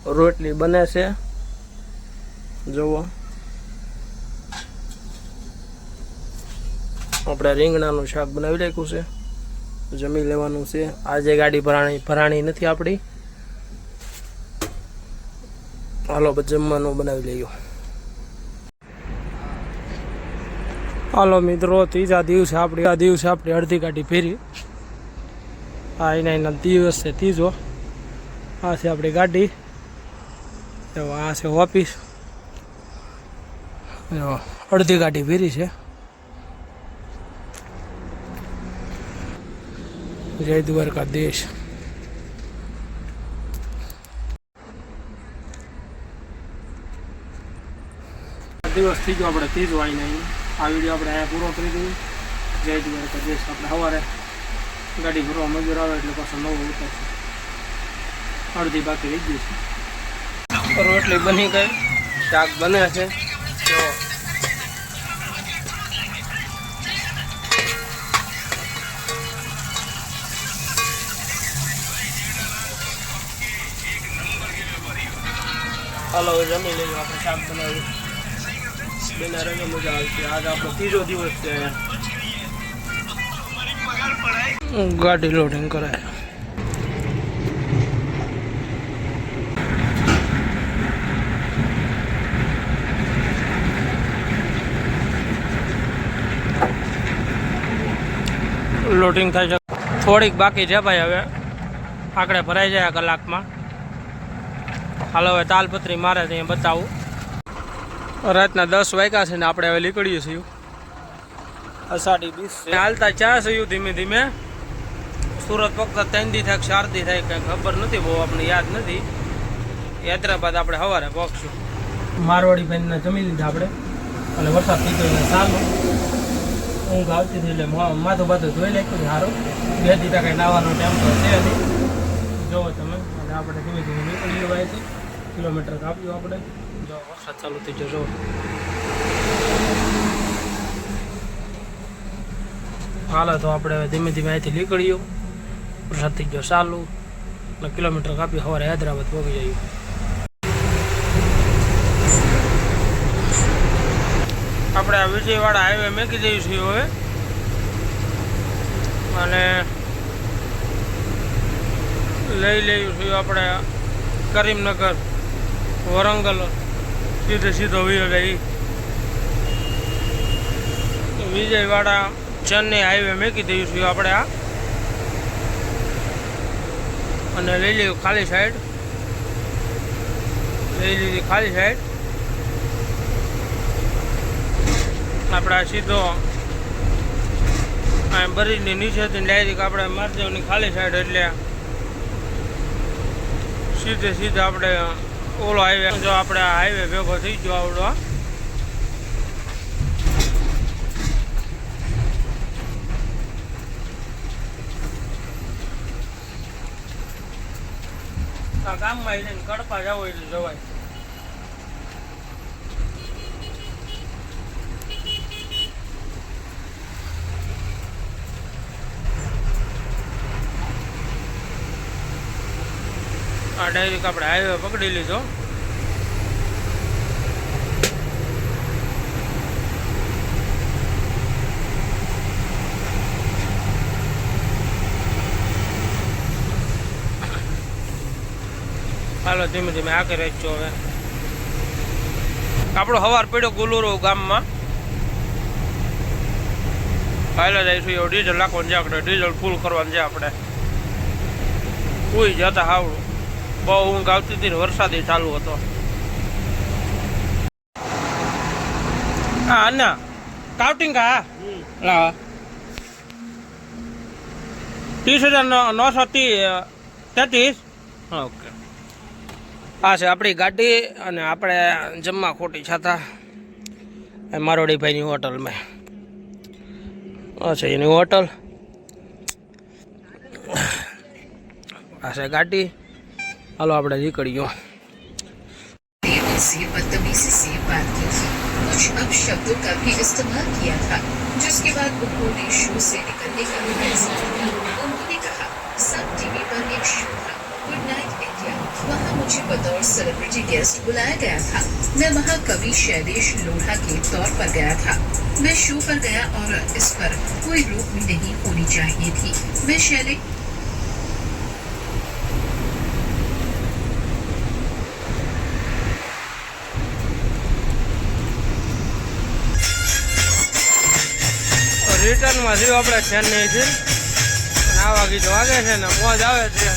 રોટલી બને છે, જુઓ આપણે રીંગણાનું શાક બનાવી રાખ્યું છે, જમી લેવાનું છે। આજે ગાડી ભરાણી નથી આપણી, હાલો જમવાનું બનાવી લઈએ। હાલો મિત્રો, ત્રીજા દિવસે આપણી અડધી ગાડી ફેરી। આ એના દિવસ છે ત્રીજો। આ છે આપણી ગાડી, આ છે ઓફિસ, અડધી ગાડી ફેરી છે। જય દ્વારકાધીશ। દિવસ થઈ ગયો આપણે ત્રીજો આવીને આ વિડીયો આપણે અહીંયા પૂરો કરી દઈએ। જય દ્વારકાધીશ। આપણે સવારે ગાડી ભરવા મજૂર આવે એટલે પાછો નવો ઉતરશે, અડધી બાકી રહી ગઈ છે। રોટલી બની ગઈ, શાક બને છે, તો હાલો જમી લઈએ। આપણે શાક બનાવ્યું, બેના રંગે મજા આવશે। આજ આપણો ત્રીજો દિવસ છે, ગાડી લોડિંગ કરાય। લોડિંગ થાય છે, થોડીક બાકી છે ભાઈ, હવે આંકડે ભરાઈ જાય કલાકમાં। હાલો હવે તાલપત્રી મારે ત્યાં બતાવું। રાતના 10 વાગ્યા છે ને આપણે હવે નીકળીએ છીએ। અષાઢી બીજ છે, હાલતા ચા છે ધીમે ધીમે। સુરત ફક્ત 3 દી થાય 4 દી થાય, કંઈ ખબર નથી, બહુ આપણે યાદ નથી। યાત્રા બાદ આપણે સવારે પહોંચશું। મારવાડી ભાઈને જમી લીધા આપણે, અને વરસાદ થઈ ગયો એને ચાલો ઊંઘ આવતી હતી એટલે માથું બાથું ધોઈ નાખ્યું સારું। 2 દી કાંઈ નાવાનો ટાઈમ તો છે નહીં, જોવો તમે। અને આપણે ધીમે ધીમે નીકળી જવાય, કિલોમીટર કાપ્યું આપણે। જો વરસાદ ચાલુ થઈ ગયો, જો હાલો તો આપણે ધીમે ધીમે અહીંથી નીકળ્યો। વરસાદ થઈ ગયો ચાલુ, અને કિલોમીટર કાપ્યું, સવારે હૈદરાબાદ પહોંચી જઈએ। આપણે આ વિજયવાડા હાઈવે મેકી દઈએ છીએ હવે, અને લઈ લઈએ છીએ આપણે કરીમનગર, વરંગલ, સીધો લઈ વિજયવાડા ચેન્નઈ હાઈવે મેકી દઈએ છીએ આપણે આ, અને લઈ લઈએ ખાલી સાઈડ, લઈ લીધી ખાલી સાઈડ। આપણે આ સીધો બરીની નીચેથી ડાયરેક્ટ આપણે મારદેવની ખાલી સાઈડ, એટલે સીધે આપણે ઓલો હાઈવે, જો આપણે આ હાઈવે ભેગો થઈ ગયો આવડો। આ ગામમાં જઈને કડપા જવો એટલે જવાય। આ ડાયરેક્ટ આપણે હાઈવે પકડી લીધો। હાલો ધીમે ધીમે આગે રહેજો। હવે આપણો સવાર પડ્યો ગુલુરો ગામમાં, હાલા જઈશું એવું ડીઝલ નાખવાનું છે, આપણે ડીઝલ ફૂલ કરવાનું છે આપણે। કોઈ જતા હાવડું બહુ ઊંઘ આવતી હતી ને વરસાદ ચાલુ હતો। હા ના કાઉન્ટિંગ હા લા 30,933। ઓકે, આ છે આપણી ગાડી, અને આપણે જમવા ખોટી છાતા મારોડી ભાઈની હોટલમાં। આ છે એની હોટલ, આ છે ગાડી। હાલો આપણે નીકળીએ। से बदतमीजी से बात की थी, कुछ अपशब्दों का भी इस्तेमाल किया था, जिसके बाद उन्होंने शो से निकलने का फैसला किया। उन्होंने कहा, सब टीवी पर एक शो था, गुड नाइट इंडिया। वहाँ मुझे बतौर सेलिब्रिटी गेस्ट बुलाया गया था। मैं वहाँ कवि शैलेश लोढ़ा के तौर पर गया था। मैं शो पर गया और इस पर कोई रोक भी नहीं होनी चाहिए थी। मैं शैलेश રિટર્નમાં થયું આપણે ચેન્નઈથી અને આવા ગીતો વાગે છે ને મોજ આવે છે.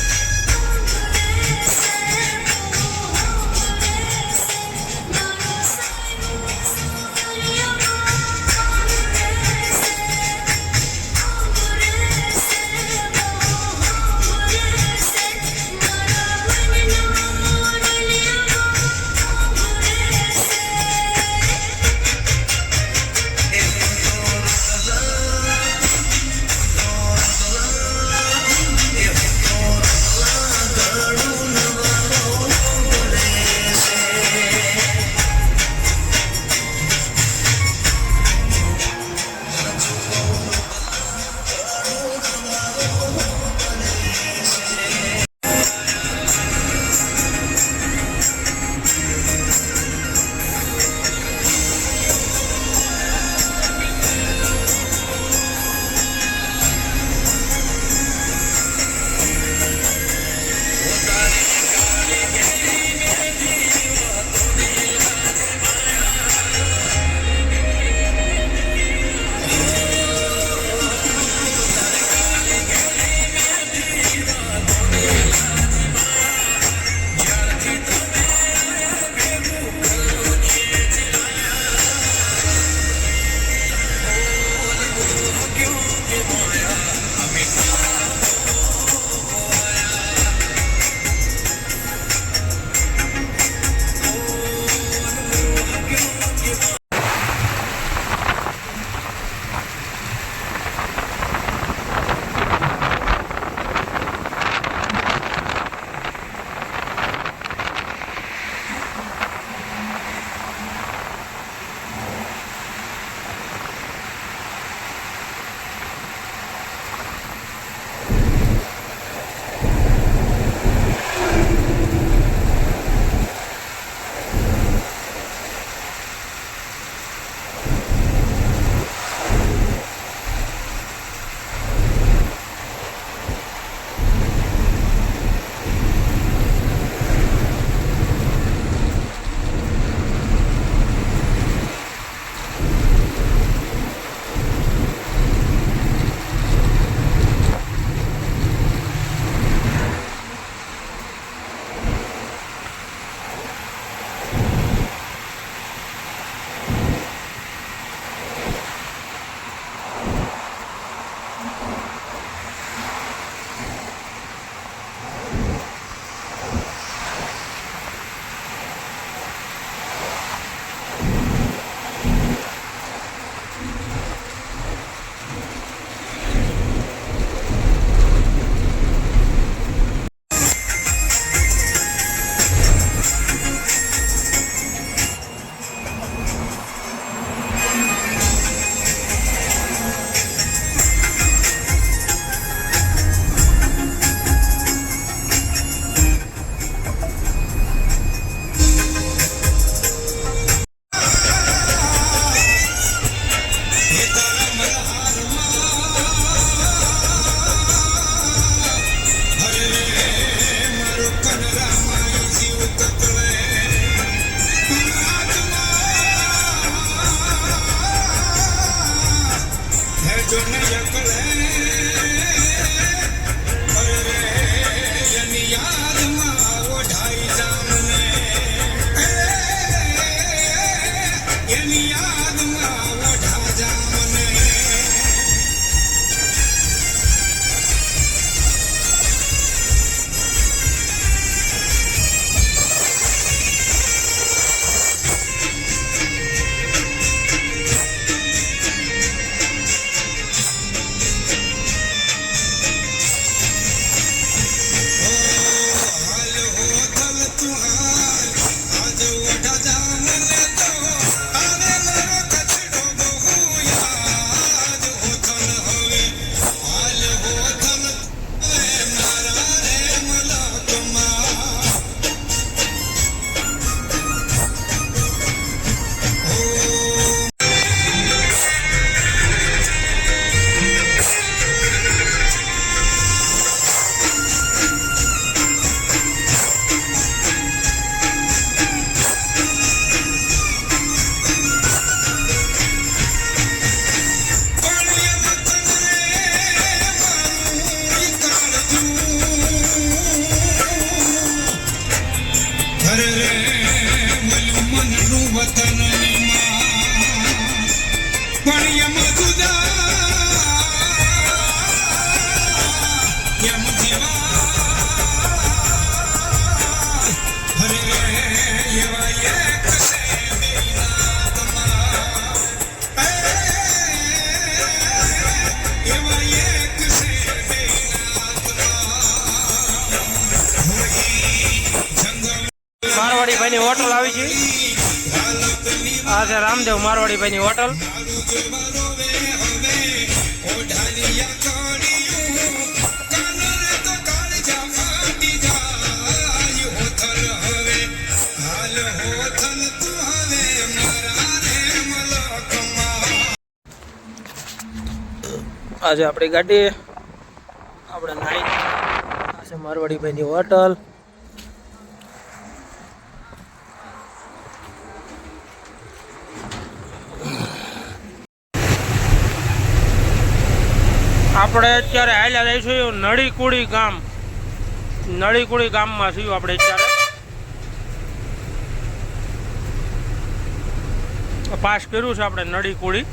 અરે રે મલું મનનું વતનની માં પણ યમ જુદા યમ જીવા અરે રે એવા એક સે બેનાતમાં એવા એક સે મારવાડી ભાઈની હોટલ આવી છે. આ છે રામદેવ મારવાડી ભાઈની હોટલ. આજે આપણી ગાડી આપણે નાઈ. આ છે મારવાડી ભાઈની હોટલ. આપણે અત્યારે હાલ્યા જઈશું નળીકુડી ગામ. નળીકુડી ગામમાં છીએ આપણે અત્યારે. પાસ કર્યું છે આપણે નળીકુડી.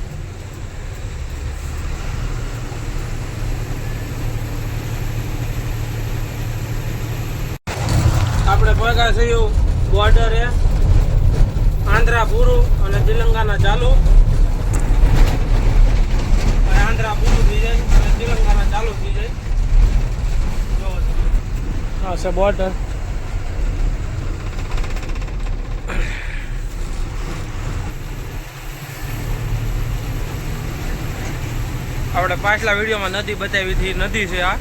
આપણે ભેગા છીએ બોર્ડરે આંધ્રા પૂરું અને તેલંગાના ચાલુ. આંધ્રા પૂરું થઈ જાય અને તેલંગાના ચાલુ થઈ જાય. હા છે બોર્ડર. આપણે પાછલા વિડીયોમાં નદી બતાવી હતી. નદી છે આ.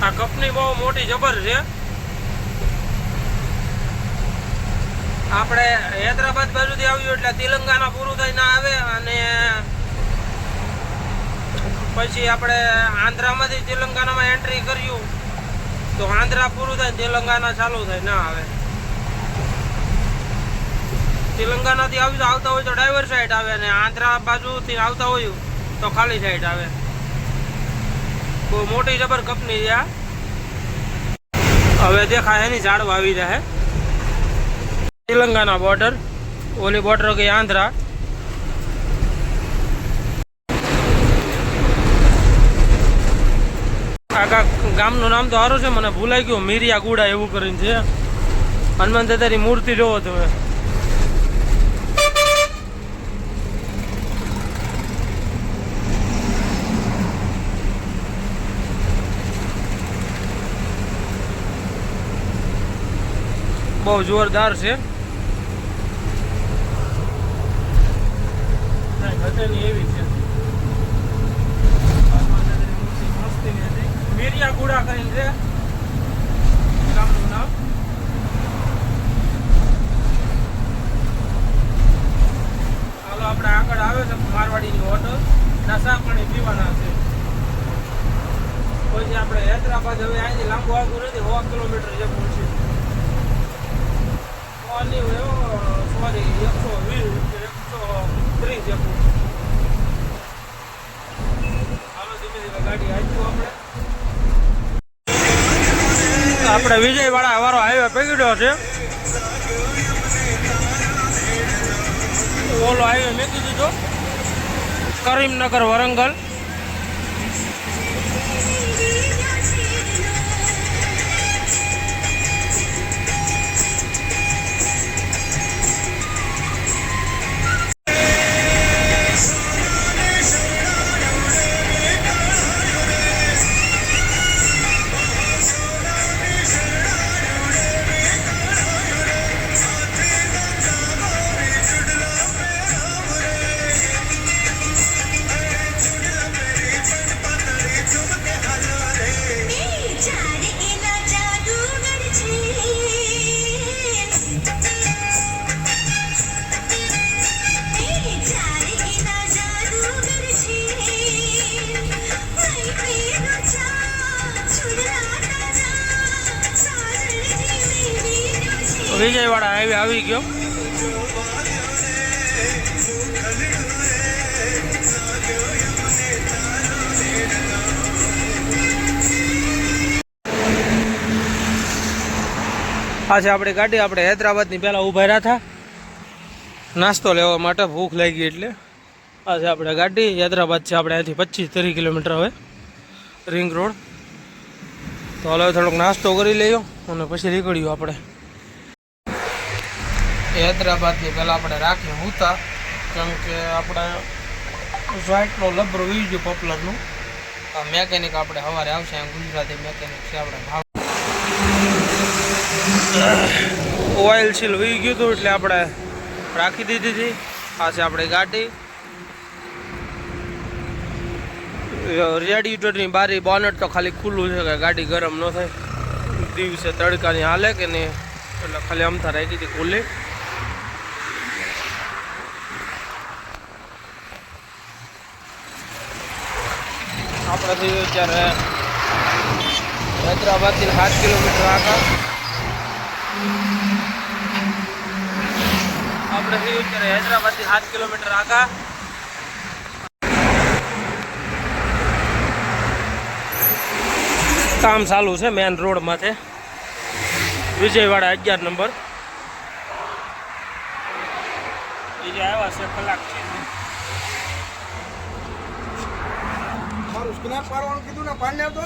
આ કંપની બહુ મોટી જબર છે. આપણે હૈદરાબાદ બાજુથી આવ્યું એટલે તેલંગાના પૂરું થઈને આવે અને પછી આપણે આંધ્રામાંથી તેલંગાનામાં એન્ટ્રી કર્યું તો આંધ્રા પૂરું થાય તેલંગાના ચાલુ થાય ના આવે. તેલંગાનાથી આવતા હોય તો ડ્રાઈવર સાઈડ આવે અને આંધ્રા બાજુથી આવતા હોય તો ખાલી સાઈડ આવે. બહુ મોટી જબર કંપની છે. હવે દેખાય એની ઝાડવા આવી જાય. તેલંગાના બોર્ડર, ઓલી બોર્ડર ગઈ આંધ્રા. આખા ગામનું નામ તો સારું છે, મને ભૂલાઈ ગયું. મીરિયા ગુડા એવું કરીને છે. હનુમાન દાદાની મૂર્તિ જોવો તમે. બહુ જોરદાર છે. એવી છે મીરિયા ગુડા કરીને છે ગામનું નામ. હાલો આપણે આગળ આવે છે મારવાડીની હોટલ. નશા પાણી પીવાના છે. પછી આપણે હૈદરાબાદ હવે અહીંથી લાંબુ આગળ નથી, 100 કિલોમીટર જેવું છે. સોરી 120 130 જેવું. હાલો ધીમે ધીમે ગાડી આવીશું આપણે વિજયવાડા વાળો હાઈવે પકડ્યો છે. ઓલો હાઈવે મૂકી દીધો કરીમનગર વરંગલ. વિજયવાડા હાઈવે આવી ગયો. આ છે આપણી ગાડી. આપણે હૈદરાબાદની પહેલાં ઊભા રહ્યા હતા નાસ્તો લેવા માટે, ભૂખ લાગી એટલે. આ છે આપણે ગાડી. હૈદરાબાદ છે આપણે અહીંથી 25-30 કિલોમીટર હવે રિંગ રોડ. તો હવે થોડોક નાસ્તો કરી લઈએ અને પછી નીકળ્યું આપણે. હૈદરાબાદની પહેલાં આપણે રાખી હતા કેમ કે આપણે સાઈટનો લબરો વી ગયો પોપ્યુલરનું. આ મેકેનિક આપણે સવારે આવશે, એમ ગુજરાતી મેકેનિક છે આપણે. ઓઇલ સીલ વી ગયું હતું એટલે આપણે રાખી દીધી હતી. આ છે આપણી ગાડી. રેડિએટરની બારી બોનેટ તો ખાલી ખુલ્લું છે કે ગાડી ગરમ ન થાય. દિવસે તડકાની હાલે કે નહીં એટલે ખાલી અમથા રાખી હતી ખુલ્લી. આપણે થયું અત્યારે હૈદરાબાદથી 7 કિલોમીટર આગળ. આપણે થયું અત્યારે હૈદરાબાદથી 7 કિલોમીટર આગળ. કામ ચાલુ છે મેન રોડ માથે, વિજયવાડા 11 નંબર. બીજા આવ્યા છે કલાક છે. મારું સ્નેપ પાડવાનું કીધું ને પાડી આવતો.